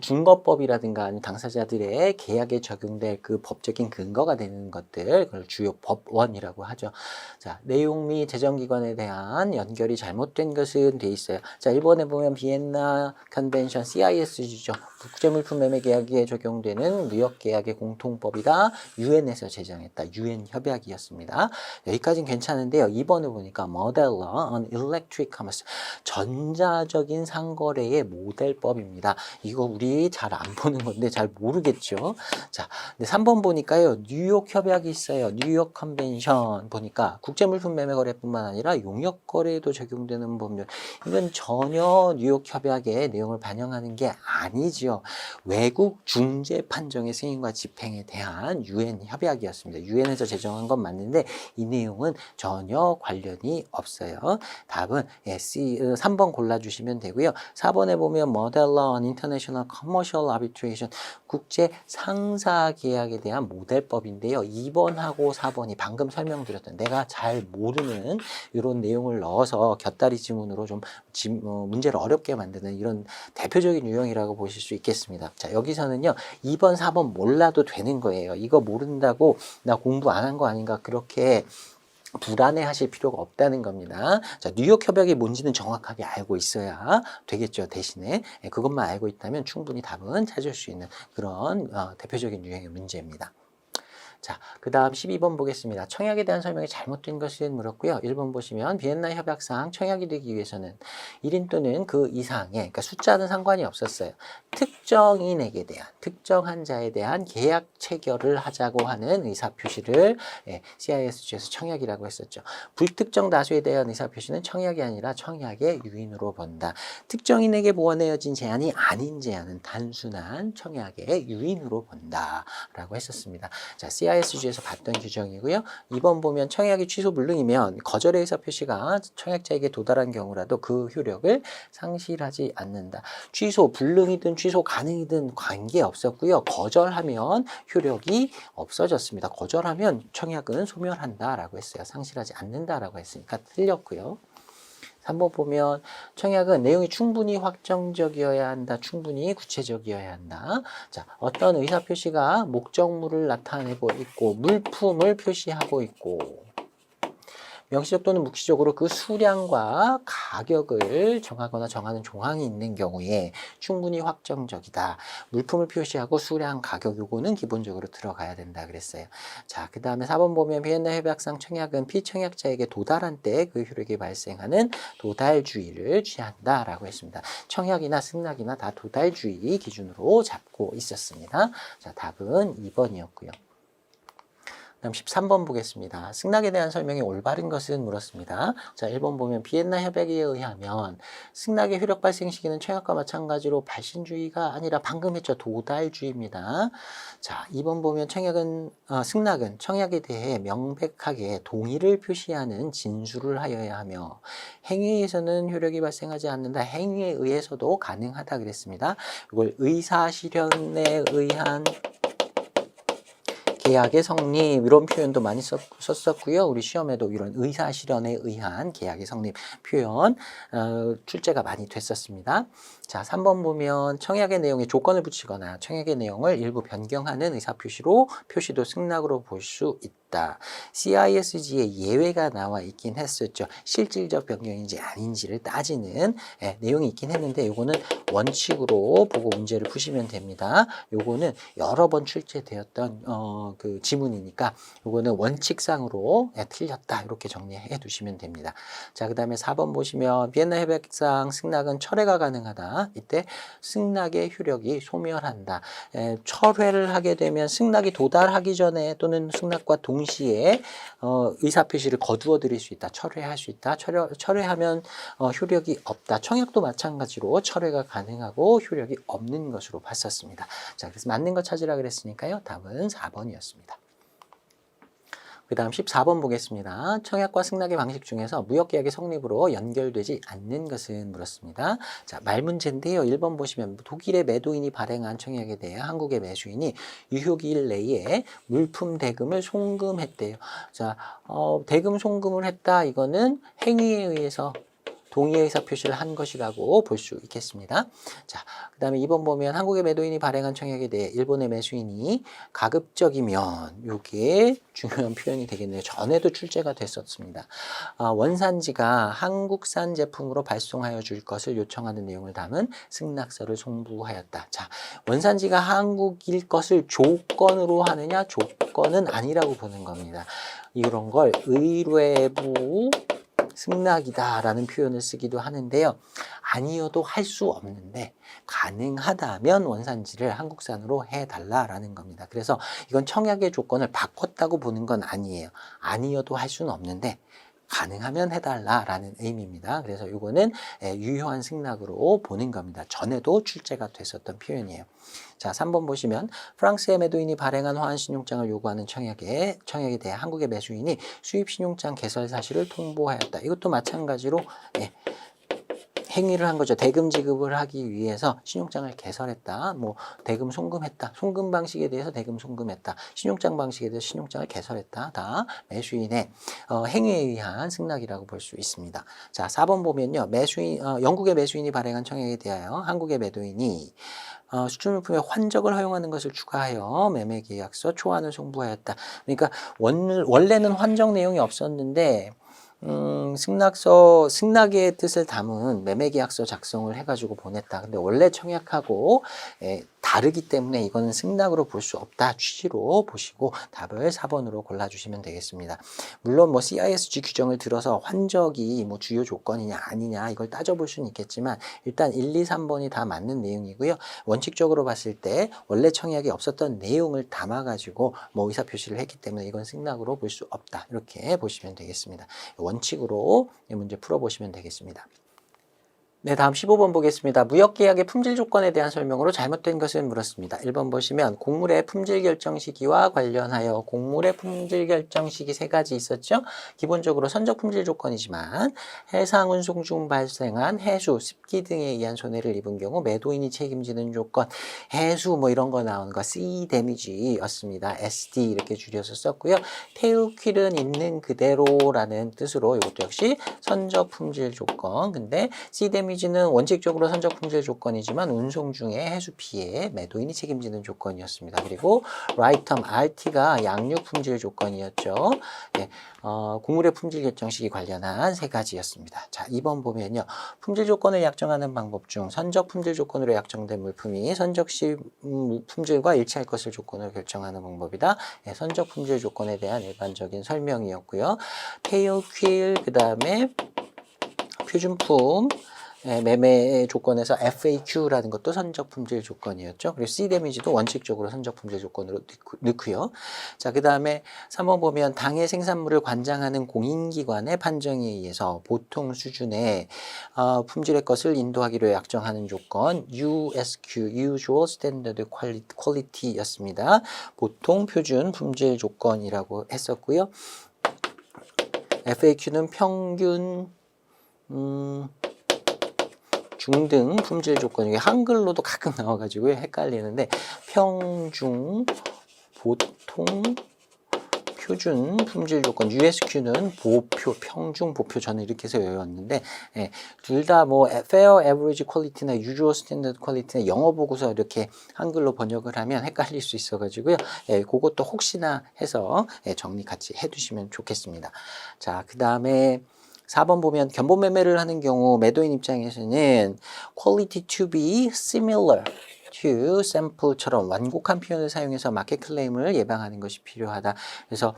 중거법이라든가 아니면 당사자들의 계약에 적용될 그 법적인 근거가 되는 것들, 그걸 주요 법원이라고 하죠. 자, 내용 및 재정기관에 대한 연결이 잘못된 것은 돼 있어요. 자, 1번에 보면 비엔나 컨벤션 CISG죠. 국제물품 매매 계약에 적용되는 무역계약의 공통법이다. UN에서 제정했다. UN 협약이었습니다. 여기까지는 괜찮은데요. 2번에 보니까 Model Law on Electric Commerce, 전자적인 상거래의 모델법입니다. 이거 우리 잘 안 보는 건데 잘 모르겠죠. 자, 근데 3번 보니까요. 뉴욕 협약이 있어요. 뉴욕 컨벤션 보니까 국제물품 매매 거래뿐만 아니라 용역 거래에도 적용되는 법률. 이건 전혀 뉴욕 협약의 내용을 반영하는 게 아니지요. 외국 중재 판정의 승인과 집행에 대한 UN 협약이었습니다. UN에서 제정한 건 맞는데 이 내용은 전혀 관련이 없어요. 답은 3번 골라주시면 되고요. 4번에 보면 Model Law on International Commercial Arbitration, 국제 상사 계약에 대한 모델법인데요. 2번하고 4번이 방금 설명드렸던 내가 잘 모르는 이런 내용을 넣어서 곁다리 지문으로 좀 문제를 어렵게 만드는 이런 대표적인 유형이라고 보실 수 있겠습니다. 자, 여기서는요. 2번, 4번 몰라도 되는 거예요. 이거 모른다고 나 공부 안 한 거 아닌가 그렇게 불안해 하실 필요가 없다는 겁니다. 자, 뉴욕 협약이 뭔지는 정확하게 알고 있어야 되겠죠. 대신에 그것만 알고 있다면 충분히 답은 찾을 수 있는 그런 대표적인 유형의 문제입니다. 자, 그 다음 12번 보겠습니다. 청약에 대한 설명이 잘못된 것을 물었고요. 1번 보시면 비엔나 협약상 청약이 되기 위해서는 1인 또는 그 이상의, 그러니까 숫자는 상관이 없었어요. 특정인에게 대한, 특정한 자에 대한 계약 체결을 하자고 하는 의사표시를 CISG에서 청약이라고 했었죠. 불특정 다수에 대한 의사표시는 청약이 아니라 청약의 유인으로 본다. 특정인에게 보완되어진 제한이 아닌 제한은 단순한 청약의 유인으로 본다 라고 했었습니다. 자, CISG에서 봤던 규정이고요. 2번 보면 청약이 취소 불능이면 거절의 의사 표시가 청약자에게 도달한 경우라도 그 효력을 상실하지 않는다. 취소 불능이든 취소 가능이든 관계없었고요. 거절하면 효력이 없어졌습니다. 거절하면 청약은 소멸한다라고 했어요. 상실하지 않는다라고 했으니까 틀렸고요. 3번 보면 청약은 내용이 충분히 확정적이어야 한다. 충분히 구체적이어야 한다. 자, 어떤 의사표시가 목적물을 나타내고 있고 물품을 표시하고 있고 명시적 또는 묵시적으로 그 수량과 가격을 정하거나 정하는 조항이 있는 경우에 충분히 확정적이다. 물품을 표시하고 수량, 가격 요거는 기본적으로 들어가야 된다 그랬어요. 자, 그 다음에 4번 보면 비엔나 협약상 청약은 피청약자에게 도달한 때 그 효력이 발생하는 도달주의를 취한다라고 했습니다. 청약이나 승낙이나 다 도달주의 기준으로 잡고 있었습니다. 자, 답은 2번이었고요. 다음 13번 보겠습니다. 승낙에 대한 설명이 올바른 것은 물었습니다. 자, 1번 보면 비엔나 협약에 의하면 승낙의 효력 발생 시기는 청약과 마찬가지로 발신주의가 아니라 방금 했죠. 도달주의입니다. 자, 2번 보면 승낙은 청약에 대해 명백하게 동의를 표시하는 진술을 하여야 하며 행위에서는 효력이 발생하지 않는다. 행위에 의해서도 가능하다 그랬습니다. 이걸 의사실현에 의한 계약의 성립 이런 표현도 많이 썼었고요. 우리 시험에도 이런 의사실현에 의한 계약의 성립 표현 출제가 많이 됐었습니다. 자, 3번 보면 청약의 내용에 조건을 붙이거나 청약의 내용을 일부 변경하는 의사표시로 표시도 승낙으로 볼 수 있다. CISG에 예외가 나와 있긴 했었죠. 실질적 변경인지 아닌지를 따지는 내용이 있긴 했는데 이거는 원칙으로 보고 문제를 푸시면 됩니다. 요거는 여러 번 출제되었던 그 지문이니까 요거는 원칙상으로 틀렸다 이렇게 정리해 두시면 됩니다. 자, 그 다음에 4번 보시면 비엔나 협약상 승낙은 철회가 가능하다. 이때 승낙의 효력이 소멸한다. 철회를 하게 되면 승낙이 도달하기 전에 또는 승낙과 동시에 의사표시를 거두어 드릴 수 있다. 철회할 수 있다. 철회하면 효력이 없다. 청약도 마찬가지로 철회가 가능하고 효력이 없는 것으로 봤었습니다. 자, 그래서 맞는 거 찾으라 그랬으니까요. 답은 4번이었습니다. 그 다음 14번 보겠습니다. 청약과 승낙의 방식 중에서 무역계약의 성립으로 연결되지 않는 것은 물었습니다. 자, 말문제인데요. 1번 보시면 독일의 매도인이 발행한 청약에 대해 한국의 매수인이 유효기일 내에 물품 대금을 송금했대요. 자, 대금 송금을 했다. 이거는 행위에 의해서 동의의 의사 표시를 한 것이라고 볼 수 있겠습니다. 자, 그 다음에 2번 보면 한국의 매도인이 발행한 청약에 대해 일본의 매수인이 가급적이면 이게 중요한 표현이 되겠네요. 전에도 출제가 됐었습니다. 원산지가 한국산 제품으로 발송하여 줄 것을 요청하는 내용을 담은 승낙서를 송부하였다. 자, 원산지가 한국일 것을 조건으로 하느냐 조건은 아니라고 보는 겁니다. 이런 걸 의뢰부 승낙이다라는 표현을 쓰기도 하는데요. 아니어도 할 수 없는데 가능하다면 원산지를 한국산으로 해달라라는 겁니다. 그래서 이건 청약의 조건을 바꿨다고 보는 건 아니에요. 아니어도 할 수는 없는데 가능하면 해달라라는 의미입니다. 그래서 이거는 유효한 승낙으로 보는 겁니다. 전에도 출제가 됐었던 표현이에요. 자, 3번 보시면 프랑스의 매도인이 발행한 화환신용장을 요구하는 청약에 대해 한국의 매수인이 수입신용장 개설 사실을 통보하였다. 이것도 마찬가지로 행위를 한 거죠. 대금 지급을 하기 위해서 신용장을 개설했다. 뭐 대금 송금했다. 송금 방식에 대해서 대금 송금했다. 신용장 방식에 대해서 신용장을 개설했다. 다 매수인의 행위에 의한 승낙이라고 볼 수 있습니다. 자, 4번 보면요. 영국의 매수인이 발행한 청약에 대하여 한국의 매도인이 수출물품의 환적을 허용하는 것을 추가하여 매매계약서 초안을 송부하였다. 그러니까 원래는 환적 내용이 없었는데 승낙의 뜻을 담은 매매계약서 작성을 해가지고 보냈다. 근데 원래 청약하고 다르기 때문에 이거는 승낙으로 볼 수 없다 취지로 보시고 답을 4번으로 골라주시면 되겠습니다. 물론 뭐 CISG 규정을 들어서 환적이 뭐 주요 조건이냐 아니냐 이걸 따져볼 수는 있겠지만 일단 1, 2, 3번이 다 맞는 내용이고요. 원칙적으로 봤을 때 원래 청약이 없었던 내용을 담아가지고 뭐 의사표시를 했기 때문에 이건 승낙으로 볼 수 없다. 이렇게 보시면 되겠습니다. 원칙으로 이 문제 풀어보시면 되겠습니다. 네, 다음 15번 보겠습니다. 무역계약의 품질 조건에 대한 설명으로 잘못된 것을 물었습니다. 1번 보시면 곡물의 품질 결정 시기와 관련하여 곡물의 품질 결정 시기 세 가지 있었죠. 기본적으로 선적 품질 조건이지만 해상 운송 중 발생한 해수, 습기 등에 의한 손해를 입은 경우 매도인이 책임지는 조건, 해수 뭐 이런 거 나오는 거 sea damage였습니다. SD 이렇게 줄여서 썼고요. 테일휠은 있는 그대로라는 뜻으로 이것도 역시 선적 품질 조건. 근데 sea 데미지는 원칙적으로 선적 품질 조건이지만 운송 중에 해수 피해 매도인이 책임지는 조건이었습니다. 그리고 라이텀 RT가 양육 품질 조건이었죠. 네, 곡물의 품질 결정 시기 관련한 세 가지였습니다. 자, 2번 보면요. 품질 조건을 약정하는 방법 중 선적 품질 조건으로 약정된 물품이 선적 시 품질과 일치할 것을 조건으로 결정하는 방법이다. 네, 선적 품질 조건에 대한 일반적인 설명이었고요. 테일휠 그다음에 표준품 매매 조건에서 FAQ라는 것도 선적 품질 조건이었죠. 그리고 C 데미지도 원칙적으로 선적 품질 조건으로 넣고요. 자, 그 다음에 3번 보면 당해 생산물을 관장하는 공인기관의 판정에 의해서 보통 수준의 품질의 것을 인도하기로 약정하는 조건 USQ, Usual Standard Quality였습니다. 보통 표준 품질 조건이라고 했었고요. FAQ는 평균 중등 품질 조건, 이게 한글로도 가끔 나와가지고 헷갈리는데 평중, 보통, 표준 품질 조건, USQ는 보표, 평중, 보표, 저는 이렇게 해서 외웠는데 둘 다 뭐 Fair Average Quality나 Usual Standard Quality나 영어 보고서 이렇게 한글로 번역을 하면 헷갈릴 수 있어가지고요. 그것도 혹시나 해서 정리 같이 해두시면 좋겠습니다. 자, 그 다음에 4번 보면 견본 매매를 하는 경우 매도인 입장에서는 quality to be similar to sample처럼 완곡한 표현을 사용해서 마켓 클레임을 예방하는 것이 필요하다. 그래서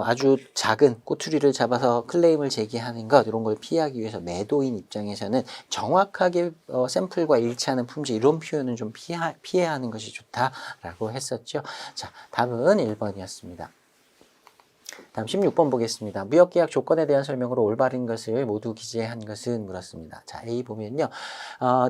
아주 작은 꼬투리를 잡아서 클레임을 제기하는 것 이런 걸 피하기 위해서 매도인 입장에서는 정확하게 샘플과 일치하는 품질 이런 표현은 좀 피해야 하는 것이 좋다라고 했었죠. 자, 답은 1번이었습니다. 다음 16번 보겠습니다. 무역계약 조건에 대한 설명으로 올바른 것을 모두 기재한 것은 물었습니다. 자, A 보면요.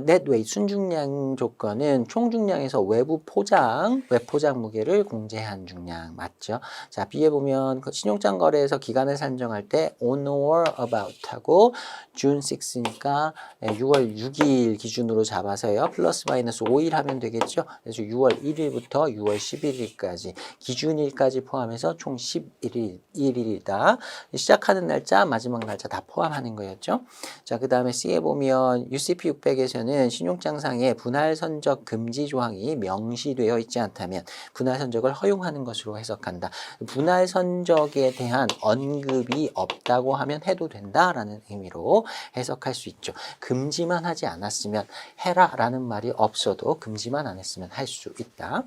net weight, 순중량 조건은 총중량에서 외부 포장, 외포장 무게를 공제한 중량 맞죠? 자, B에 보면 신용장 거래에서 기간을 산정할 때 on or about 하고 June 6니까 6월 6일 기준으로 잡아서요. 플러스 마이너스 5일 하면 되겠죠? 그래서 6월 1일부터 6월 11일까지 기준일까지 포함해서 총 11일이다. 시작하는 날짜, 마지막 날짜 다 포함하는 거였죠. 자, 그 다음에 C에 보면 UCP 600에서는 신용장상에 분할 선적 금지 조항이 명시되어 있지 않다면 분할 선적을 허용하는 것으로 해석한다. 분할 선적에 대한 언급이 없다고 하면 해도 된다라는 의미로 해석할 수 있죠. 금지만 하지 않았으면 해라라는 말이 없어도 금지만 안 했으면 할 수 있다.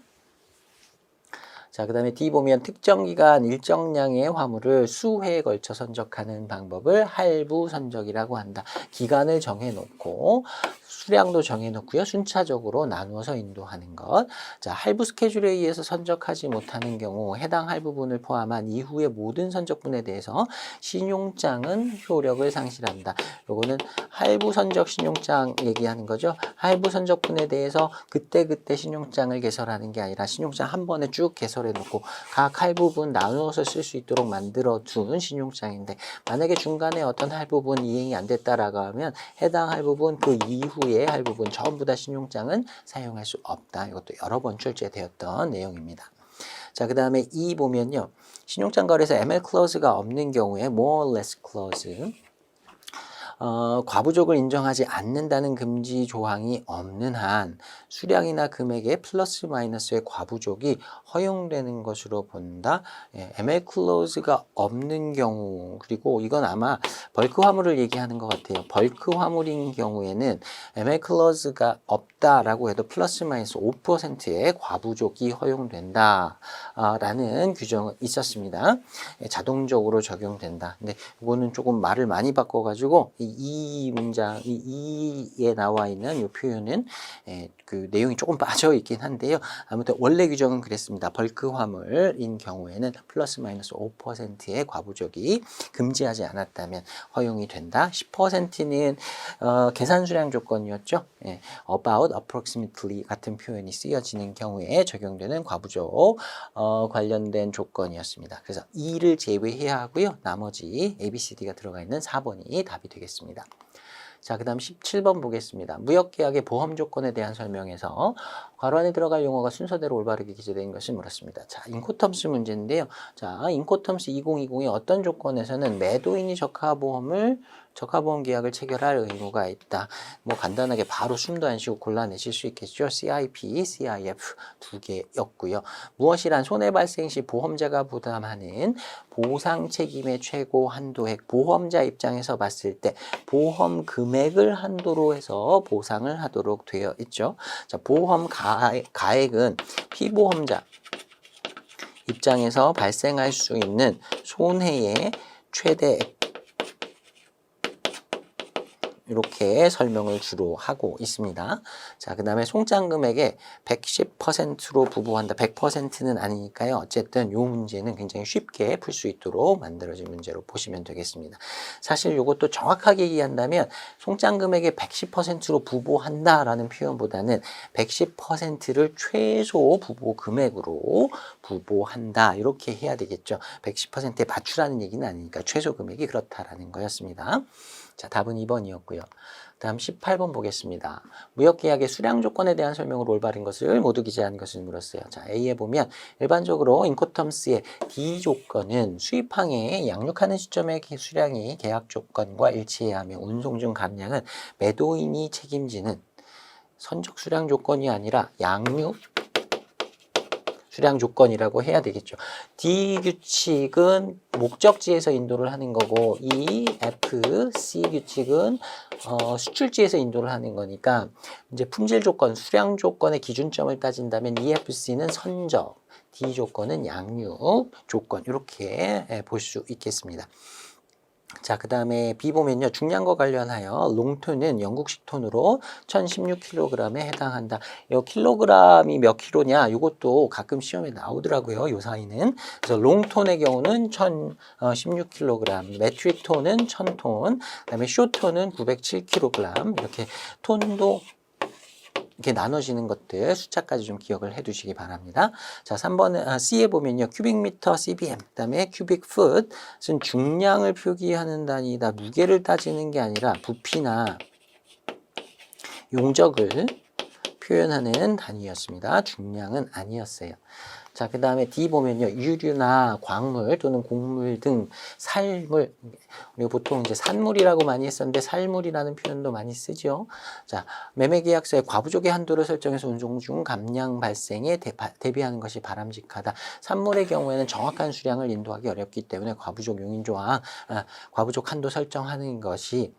자, 그 다음에 D 보면 특정 기간 일정량의 화물을 수회에 걸쳐 선적하는 방법을 할부 선적이라고 한다. 기간을 정해놓고 수량도 정해놓고요. 순차적으로 나누어서 인도하는 것. 자, 할부 스케줄에 의해서 선적하지 못하는 경우 해당 할부분을 포함한 이후의 모든 선적분에 대해서 신용장은 효력을 상실한다. 요거는 할부 선적 신용장 얘기하는 거죠. 할부 선적분에 대해서 그때그때 신용장을 개설하는 게 아니라 신용장 한 번에 쭉 개설해놓고 각 할부분 나누어서 쓸 수 있도록 만들어둔 신용장인데 만약에 중간에 어떤 할부분 이행이 안 됐다라고 하면 해당 할부분 그 이후에 할부분 전부 다 신용장은 사용할 수 없다. 이것도 여러 번 출제되었던 내용입니다. 자, 그 다음에 E 보면요. 신용장 거래에서 ML 클로즈가 없는 경우에 more or less clause 과부족을 인정하지 않는다는 금지 조항이 없는 한 수량이나 금액의 플러스 마이너스의 과부족이 허용되는 것으로 본다. ML 클로즈가 없는 경우 그리고 이건 아마 벌크 화물을 얘기하는 것 같아요. 벌크 화물인 경우에는 ML 클로즈가 없다라고 해도 플러스 마이너스 5%의 과부족이 허용된다 라는 규정은 있었습니다. 자동적으로 적용된다. 근데 이거는 조금 말을 많이 바꿔가지고 이 문장, 이 2에 나와 있는 이 표현은 그 내용이 조금 빠져 있긴 한데요. 아무튼 원래 규정은 그랬습니다. 벌크 화물인 경우에는 플러스 마이너스 5%의 과부족이 금지하지 않았다면 허용이 된다. 10%는 계산 수량 조건이었죠. about, approximately 같은 표현이 쓰여지는 경우에 적용되는 과부족 관련된 조건이었습니다. 그래서 2를 제외해야 하고요. 나머지 A, B, C, D가 들어가 있는 4번이 답이 되겠습니다. 자, 그 다음 17번 보겠습니다. 무역계약의 보험 조건에 대한 설명에서 괄호 안에 들어갈 용어가 순서대로 올바르게 기재된 것을 물었습니다. 자, 인코텀스 문제인데요. 자, 인코텀스 2020의 어떤 조건에서는 매도인이 적하보험 계약을 체결할 의무가 있다. 뭐 간단하게 바로 숨도 안 쉬고 골라내실 수 있겠죠. CIP, CIF 두 개였고요. 무엇이란 손해 발생 시 보험자가 부담하는 보상 책임의 최고 한도액, 보험자 입장에서 봤을 때 보험 금액을 한도로 해서 보상을 하도록 되어 있죠. 자, 보험 가액은 피보험자 입장에서 발생할 수 있는 손해의 최대액, 이렇게 설명을 주로 하고 있습니다. 자, 그 다음에 송장 금액의 110%로 부부한다. 100%는 아니니까요. 어쨌든 이 문제는 굉장히 쉽게 풀 수 있도록 만들어진 문제로 보시면 되겠습니다. 사실 이것도 정확하게 이해한다면 송장 금액의 110%로 부부한다라는 표현보다는 110%를 최소 부부 금액으로 부부한다. 이렇게 해야 되겠죠. 110%에 맞추라는 얘기는 아니니까 최소 금액이 그렇다라는 거였습니다. 자, 답은 2번이었고요. 다음 18번 보겠습니다. 무역계약의 수량 조건에 대한 설명으로 올바른 것을 모두 기재한 것을 물었어요. 자, A에 보면 일반적으로 인코텀스의 D 조건은 수입항에 양육하는 시점의 수량이 계약 조건과 일치해야 하며 운송 중 감량은 매도인이 책임지는 선적 수량 조건이 아니라 양육 수량 조건이라고 해야 되겠죠. D 규칙은 목적지에서 인도를 하는 거고 이 F, C 규칙은 수출지에서 인도를 하는 거니까 이제 품질 조건, 수량 조건의 기준점을 따진다면 EFC는 선적, D 조건은 양육 조건 이렇게 볼 수 있겠습니다. 자, 그 다음에 B 보면요. 중량과 관련하여 롱톤은 영국식 톤으로 1016kg에 해당한다. 이 킬로그램이 몇 킬로냐? 이것도 가끔 시험에 나오더라고요. 요 사이는. 그래서 롱톤의 경우는 1016kg, 메트릭 톤은 1000톤, 그 다음에 쇼톤은 907kg. 이렇게 톤도 이렇게 나눠지는 것들 숫자까지 좀 기억을 해 두시기 바랍니다. 자, 3번 C에 보면요. 큐빅미터 CBM, 그 다음에 큐빅풋은 중량을 표기하는 단위다. 무게를 따지는 게 아니라 부피나 용적을 표현하는 단위였습니다. 중량은 아니었어요. 자, 그 다음에 D 보면요. 유류나 광물 또는 곡물 등 살물, 우리가 보통 이제 산물이라고 많이 했었는데 살물이라는 표현도 많이 쓰죠. 자, 매매계약서에 과부족의 한도를 설정해서 운송 중 감량 발생에 대비하는 것이 바람직하다. 산물의 경우에는 정확한 수량을 인도하기 어렵기 때문에 과부족 용인조항, 과부족 한도 설정하는 것이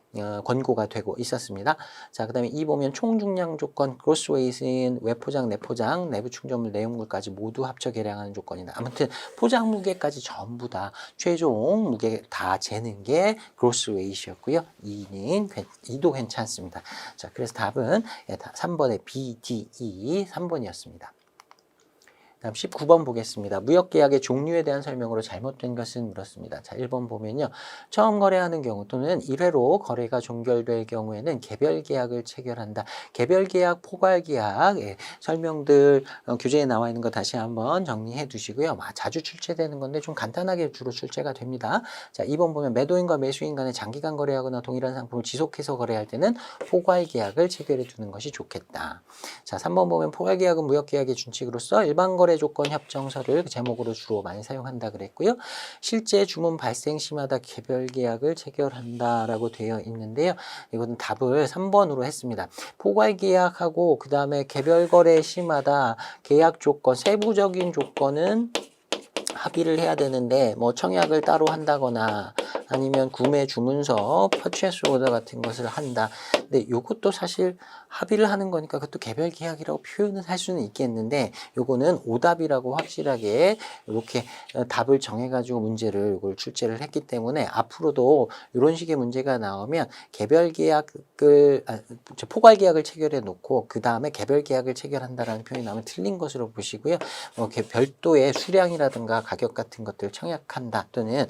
권고가 되고 있었습니다. 자, 그 다음에 이 보면 총중량 조건, 그로스 웨이트는 외포장, 내포장, 내부 충전물, 내용물까지 모두 합쳐 계량하는 조건이다. 아무튼 포장 무게까지 전부 다 최종 무게 다 재는 게 그로스 웨이트였고요. 2도 괜찮습니다. 자, 그래서 답은 3번의 B, D, E 3번이었습니다. 다음 19번 보겠습니다. 무역계약의 종류에 대한 설명으로 잘못된 것은 물었습니다. 자, 1번 보면요. 처음 거래하는 경우 또는 1회로 거래가 종결될 경우에는 개별계약을 체결한다. 개별계약, 포괄계약 설명들 교재에 나와 있는 거 다시 한번 정리해 두시고요. 자주 출제되는 건데 좀 간단하게 주로 출제가 됩니다. 자, 2번 보면 매도인과 매수인 간에 장기간 거래하거나 동일한 상품을 지속해서 거래할 때는 포괄계약을 체결해 두는 것이 좋겠다. 자, 3번 보면 포괄계약은 무역계약의 준칙으로서 일반 거래 조건 협정서를 제목으로 주로 많이 사용한다 그랬고요. 실제 주문 발생 시마다 개별 계약을 체결한다라고 되어 있는데요. 이거는 답을 3번으로 했습니다. 포괄 계약하고 그 다음에 개별 거래 시마다 계약 조건, 세부적인 조건은 합의를 해야 되는데 뭐 청약을 따로 한다거나 아니면 구매 주문서, purchase order 같은 것을 한다. 근데 이것도 사실 합의를 하는 거니까 그것도 개별 계약이라고 표현을 할 수는 있겠는데 요거는 오답이라고 확실하게 이렇게 답을 정해가지고 문제를 이걸 출제를 했기 때문에 앞으로도 이런 식의 문제가 나오면 개별 계약을 포괄 계약을 체결해 놓고 그 다음에 개별 계약을 체결한다라는 표현이 나오면 틀린 것으로 보시고요. 별도의 수량이라든가 가격 같은 것들을 청약한다 또는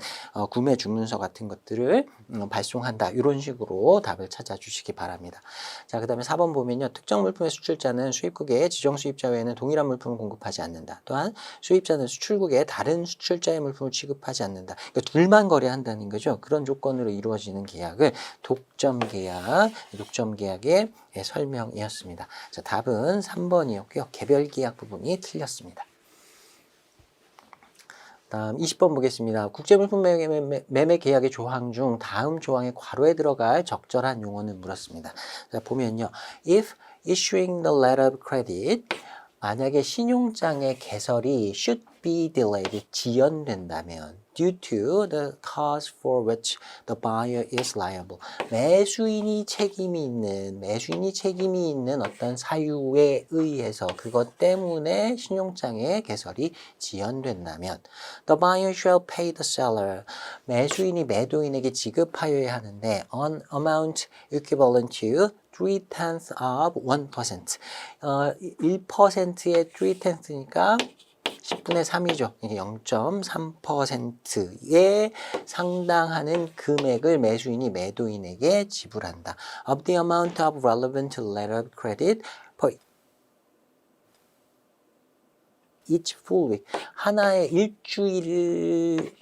구매 주문서 같은 것들을 발송한다 이런 식으로 답을 찾아주시기 바랍니다. 자, 그 다음에 4번 보면요. 특정 물품의 수출자는 수입국에 지정 수입자 외에는 동일한 물품을 공급하지 않는다. 또한 수입자는 수출국에 다른 수출자의 물품을 취급하지 않는다. 그러니까 둘만 거래한다는 거죠. 그런 조건으로 이루어지는 계약을 독점 계약의 설명이었습니다. 자, 답은 3번이었고요. 개별 계약 부분이 틀렸습니다. 다음 20번 보겠습니다. 국제물품 매매 계약의 조항 중 다음 조항의 괄호에 들어갈 적절한 용어는 물었습니다. 자, 보면요. If issuing the letter of credit, 만약에 신용장의 개설이 should be delayed, 지연된다면 due to the cause for which the buyer is liable, 매수인이 책임이 있는 어떤 사유에 의해서 그것 때문에 신용장의 개설이 지연된다면 the buyer shall pay the seller, 매수인이 매도인에게 지급하여야 하는데 an amount equivalent to 3/10 of 1%. 1%의 3/10니까 10분의 3이죠. 이게 0.3%에 상당하는 금액을 매수인이 매도인에게 지불한다. Of the amount of relevant letter of credit for each full week. 하나의 일주일이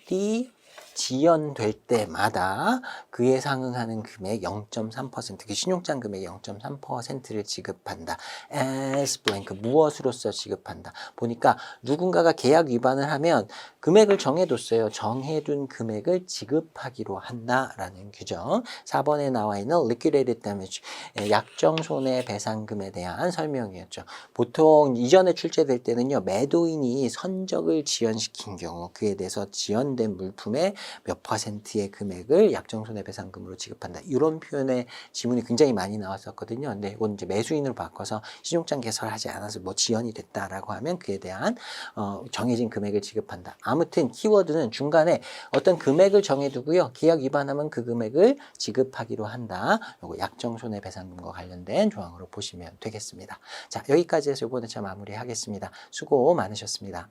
지연될 때마다 그에 상응하는 금액 0.3%, 그 신용장 금액의 0.3%를 지급한다. as blank, 무엇으로서 지급한다. 보니까 누군가가 계약 위반을 하면 금액을 정해뒀어요. 정해둔 금액을 지급하기로 한다라는 규정. 4번에 나와 있는 liquidated damage, 약정 손해배상금에 대한 설명이었죠. 보통 이전에 출제될 때는요, 매도인이 선적을 지연시킨 경우 그에 대해서 지연된 물품의 몇 %의 금액을 약정손해배상금으로 지급한다. 이런 표현의 지문이 굉장히 많이 나왔었거든요. 근데 이건 이제 매수인으로 바꿔서 신용장 개설하지 않아서 뭐 지연이 됐다라고 하면 그에 대한 정해진 금액을 지급한다. 아무튼 키워드는 중간에 어떤 금액을 정해두고요. 계약 위반하면 그 금액을 지급하기로 한다. 요거 약정손해배상금과 관련된 조항으로 보시면 되겠습니다. 자, 여기까지 해서 이번에 저 마무리하겠습니다. 수고 많으셨습니다.